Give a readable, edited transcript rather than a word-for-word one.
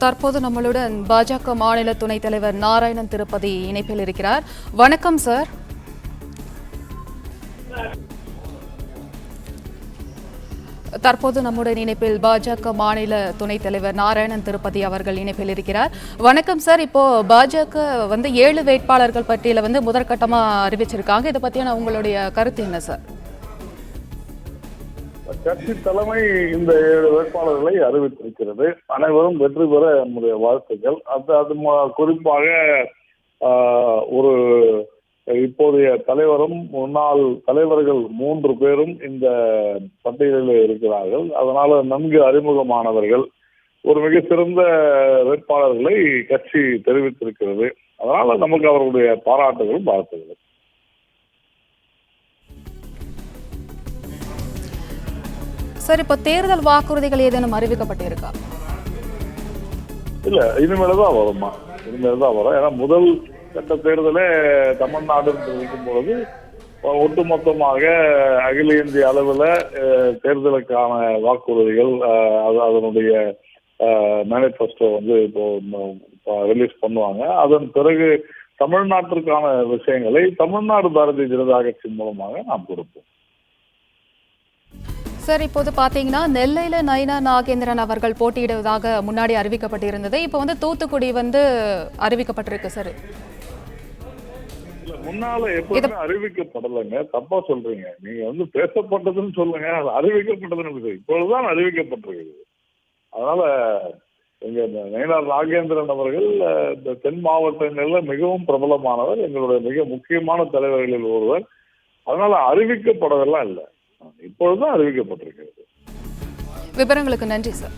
தற்போது நம்மளுடன் பாஜக மாநில துணைத் தலைவர் நாராயணன் திருப்பதி இணைப்பில் இருக்கிறார். வணக்கம் சார். தற்போது நம்முடைய இணைப்பில் பாஜக மாநில துணைத் தலைவர் நாராயணன் திருப்பதி அவர்கள் இணைப்பில் இருக்கிறார். வணக்கம் சார். இப்போ பாஜக 7 வேட்பாளர்கள் பட்டியல முதற்கட்டமா அறிவிச்சிருக்காங்க. இதை பத்தியான உங்களுடைய கருத்து என்ன சார்? கட்சி தலைமை இந்த 7 வேட்பாளர்களை அறிவித்திருக்கிறது. அனைவரும் வெற்றி பெற நம்முடைய வாழ்த்துக்கள். அது குறிப்பாக ஒரு இப்போதைய தலைவரும் முன்னாள் தலைவர்கள் 3 பேரும் இந்த பட்டியலில் இருக்கிறார்கள். அதனால நன்கு அறிமுகமானவர்கள், ஒரு மிக சிறந்த வேட்பாளர்களை கட்சி தெரிவித்திருக்கிறது. அதனால நமக்கு அவர்களுடைய பாராட்டுகளும் வாழ்த்துகளும். சார், இப்போ தேர்தல் வாக்குறுதிகள் ஏதேனும் அறிவிக்கப்பட்டிருக்கா? இல்ல, இனிமேல்தான் வருமா, இனிமேல்தான் வரும். ஏன்னா முதல் கட்ட தேர்தலே தமிழ்நாடு இருக்கும் பொழுது ஒட்டுமொத்தமாக அகில இந்திய அளவில் தேர்தலுக்கான வாக்குறுதிகள் அதனுடைய மேனிஃபெஸ்டோ இப்போ ரிலீஸ் பண்ணுவாங்க. அதன் பிறகு தமிழ்நாட்டிற்கான விஷயங்களை தமிழ்நாடு பாரதிய ஜனதா கட்சி மூலமாக நாம் கொடுப்போம். சார், இப்போது பாத்தீங்கன்னா நெல்லையில நயினா நாகேந்திரன் அவர்கள் போட்டியிடுவதாக முன்னாடி அறிவிக்கப்பட்டிருந்தது. இப்போ தூத்துக்குடி அறிவிக்கப்பட்டிருக்கு சார். முன்னால எப்பவுமே அறிவிக்கப்படலைங்க, தப்பா சொல்றீங்க நீங்க. பேசப்பட்டதுன்னு சொல்லுங்க, அது அறிவிக்கப்பட்டதுன்னு இப்பொழுதுதான் அறிவிக்கப்பட்டிருக்குது. அதனால எங்க நயினா நாகேந்திரன் அவர்கள் இந்த தென் மாவட்டங்கள்ல மிகவும் பிரபலமானவர், எங்களுடைய மிக முக்கியமான தலைவர்களில் ஒருவர். அதனால அறிவிக்கப்படவெல்லாம் இல்லை, இப்பொழுதுதான் அறிவிக்கப்பட்டிருக்கிறது. விவரங்களுக்கு நன்றி சார்.